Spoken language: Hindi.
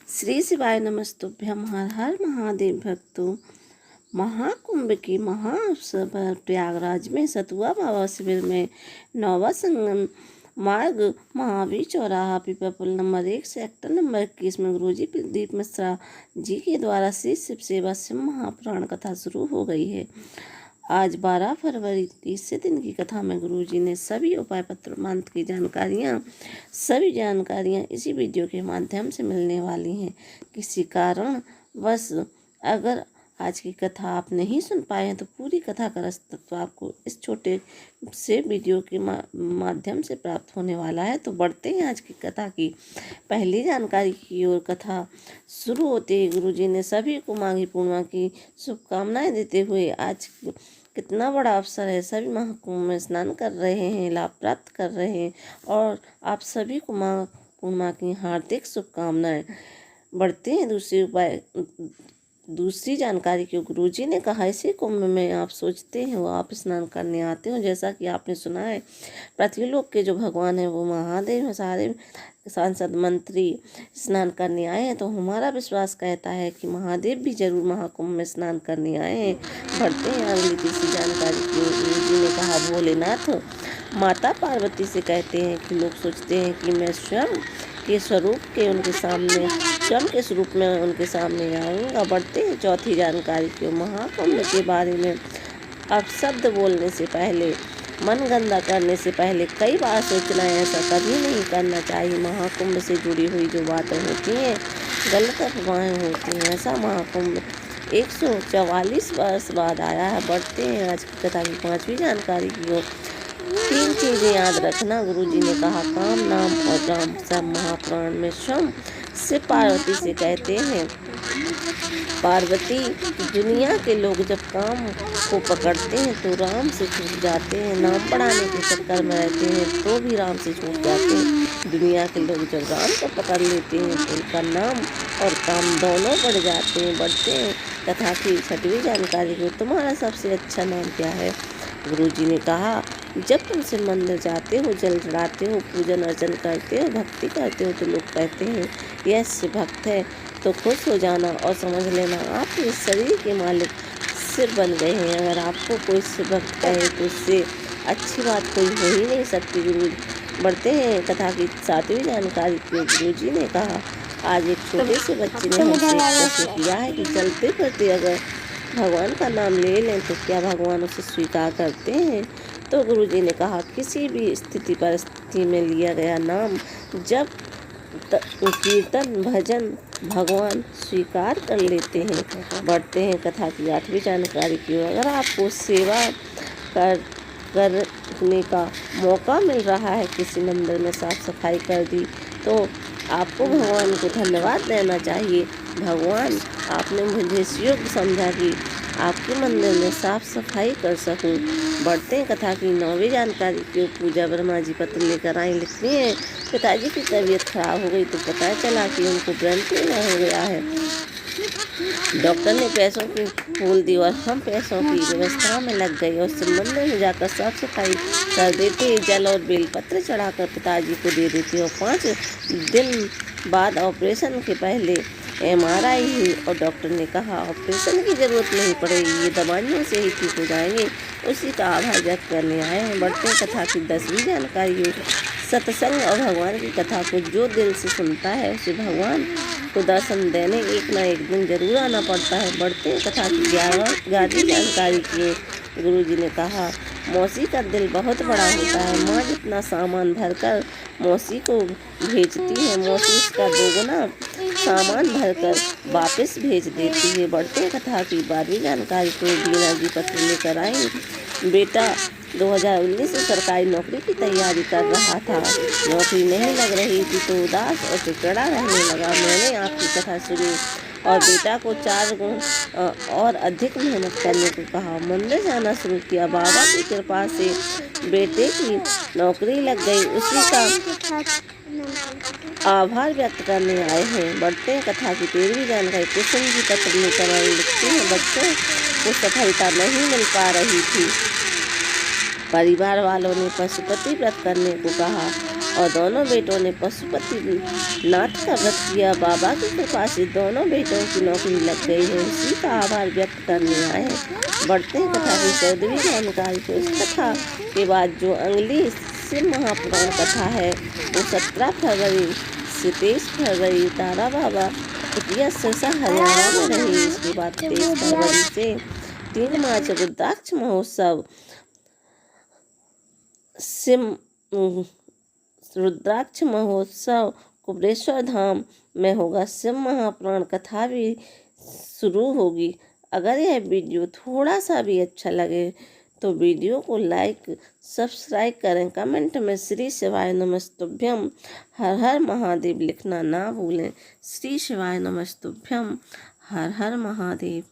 श्री शिवाय नमस्तुभ्यम। हर हर महादेव भक्तों। महाकुंभ की महाअवसर पर प्रयागराज में सतुआ बाबा शिविर में नौवा संगम मार्ग महावीर चौराहा पीपा पुल नंबर 1 सेक्टर नंबर 21 में गुरुजी प्रदीप मिश्रा जी के द्वारा श्री शिव सेवा शिव महापुराण कथा शुरू हो गई है। आज 12 फरवरी तीसरे दिन की कथा में गुरुजी ने सभी उपाय पत्र मंत्र की सभी जानकारियाँ इसी वीडियो के माध्यम से मिलने वाली हैं। किसी कारण बस अगर आज की कथा आप नहीं सुन पाए हैं तो पूरी कथा का रसतत्व आपको इस छोटे से वीडियो के माध्यम से प्राप्त होने वाला है। तो बढ़ते हैं आज की कथा की पहली जानकारी की ओर। कथा शुरू होते ही गुरुजी ने सभी को माघी पूर्णिमा की शुभकामनाएं देते हुए आज कितना बड़ा अवसर है, सभी महाकुंभ में स्नान कर रहे हैं, लाभ प्राप्त कर रहे हैं और आप सभी को माघ पूर्णिमा की हार्दिक शुभकामनाएं। बढ़ते हैं दूसरी जानकारी की। गुरुजी ने कहा इसी कुंभ में आप सोचते हो आप स्नान करने आते हो, जैसा कि आपने सुना है पृथ्वीलोक के जो भगवान हैं वो महादेव हैं। सारे सांसद मंत्री स्नान करने आए हैं, तो हमारा विश्वास कहता है कि महादेव भी जरूर महाकुंभ में स्नान करने आए हैं। बढ़ते हैं अगली तीसरी जानकारी की। गुरुजी ने कहा भोलेनाथ माता पार्वती से कहते हैं कि लोग सोचते हैं कि मैं स्वयं के स्वरूप में उनके सामने आऊँगा। बढ़ते हैं चौथी जानकारी की। महाकुंभ के बारे में अब शब्द बोलने से पहले, मन गंदा करने से पहले कई बार सोचना है, ऐसा कभी नहीं करना चाहिए। महाकुंभ से जुड़ी हुई जो बातें होती हैं गलत अफवाहें होती हैं। ऐसा महाकुंभ 144 वर्ष बाद आया है। बढ़ते हैं आज की कथा की पांचवी जानकारी की ओर। 3 चीज़ें याद रखना। गुरुजी ने कहा काम, नाम और राम। सब महापुराण में स्वयं शिव पार्वती से कहते हैं पार्वती दुनिया के लोग जब काम को पकड़ते हैं तो राम से छूट जाते हैं, नाम बढ़ाने के चक्कर में रहते हैं तो भी राम से छूट जाते हैं। दुनिया के लोग जब राम को पकड़ लेते हैं तो उनका नाम और काम दोनों बढ़ जाते हैं। बढ़ते हैं कथा की छठवीं जानकारी को। तुम्हारा सबसे अच्छा नाम क्या है? गुरुजी ने कहा जब तुम शिव मंदिर जाते हो, जल चढ़ाते हो, पूजन अर्चन करते हो, भक्ति करते हो तो लोग कहते हैं यह शिव भक्त है, तो खुश हो जाना और समझ लेना आप इस शरीर के मालिक शिव बन गए हैं। अगर आपको कोई शिव भक्त कहे तो इससे अच्छी बात कोई हो ही नहीं सकती। गुरु बढ़ते हैं कथा की सातवीं जानकारी की। गुरुजी ने कहा आज एक छोटे से बच्चे ने हमसे प्रश्न किया है कि चलते फिरते अगर भगवान का नाम ले लें तो क्या भगवान उसे स्वीकार करते हैं? तो गुरुजी ने कहा किसी भी स्थिति परिस्थिति में लिया गया नाम जब कीर्तन भजन भगवान स्वीकार कर लेते हैं। बढ़ते हैं कथा की आठवीं जानकारी की। अगर आपको सेवा करने का मौका मिल रहा है, किसी मंदिर में साफ सफाई कर दी, तो आपको भगवान को धन्यवाद देना चाहिए। भगवान आपने मुझे इस योग्य समझा कि आपके मंदिर में साफ सफाई कर सकूं। बढ़ते हैं कथा की नौवीं जानकारी की। पूजा वर्मा जी पत्र लेकर आई, लिखती हैं पिताजी की तबीयत खराब हो गई तो पता चला कि उनको ब्रेन ट्यूमर हो गया है। डॉक्टर ने पैसों की फूल दी और हम पैसों की व्यवस्था में लग गए और मंदिर में जाकर साफ सफाई कर देते, जल और बेलपत्र चढ़ाकर पिताजी को दे देते और 5 दिन बाद ऑपरेशन के पहले MRI हुई और डॉक्टर ने कहा ऑपरेशन की ज़रूरत नहीं पड़ेगी, ये दवाइयों से ही ठीक हो जाएंगे। उसी का आभार व्यक्त करने आए हैं। बढ़ते कथा की 10वीं जानकारी। सत्संग और भगवान की कथा को जो दिल से सुनता है उसे भगवान को दर्शन देने एक ना एक दिन जरूर आना पड़ता है। बढ़ते कथा की 11वीं जानकारी की। गुरुजी ने कहा मौसी का दिल बहुत बड़ा होता है। माँ जितना सामान भरकर मौसी को भेजती है, मौसी इसका दोगुना सामान भरकर वापस भेज देती है। बढ़ते कथा की 12वीं जानकारी को। बीना जी पत्र लेकर आई। बेटा 2019 से सरकारी नौकरी की तैयारी कर रहा था, नौकरी नहीं लग रही थी तो उदास और चिड़चिड़ा रहने लगा। मैंने आपकी कथा सुनी और बेटा को 4 गुण और अधिक मेहनत करने को कहा। मंदिर जाना शुरू किया। बाबा की कृपा से बेटे की नौकरी लग गई। उसी का आभार व्यक्त करने आए हैं। बढ़ते हैं कथा की 13वीं जानकारी। कुसुम जी पत्र लेकर आई, लिखती हैं बच्चों को सफलता नहीं मिल पा रही थी। परिवार वालों ने पशुपति व्रत करने को कहा और दोनों बेटों ने पशुपतिनाथ का व्रत किया। बाबा की कृपा से दोनों बेटों की नौकरी लग गई है। उसी का आभार व्यक्त करने आए हैं। बढ़ते हैं कथा की 14वीं जानकारी को। इस कथा के बाद जो अगली शिव महापुराण कथा है वो 17 फरवरी से 23 फरवरी तारा बाबा कुटिया सिरसा हरियाणा में रही। इसके बाद 23 फरवरी से 3 मार्च रुद्राक्ष महोत्सव रुद्राक्ष महोत्सव कुबेरेश्वर धाम में होगा। शिव महापुराण कथा भी शुरू होगी। अगर यह वीडियो थोड़ा सा भी अच्छा लगे तो वीडियो को लाइक सब्सक्राइब करें। कमेंट में श्री शिवाय नमस्तुभ्यम हर हर महादेव लिखना ना भूलें। श्री शिवाय नमस्तुभ्यम हर हर महादेव।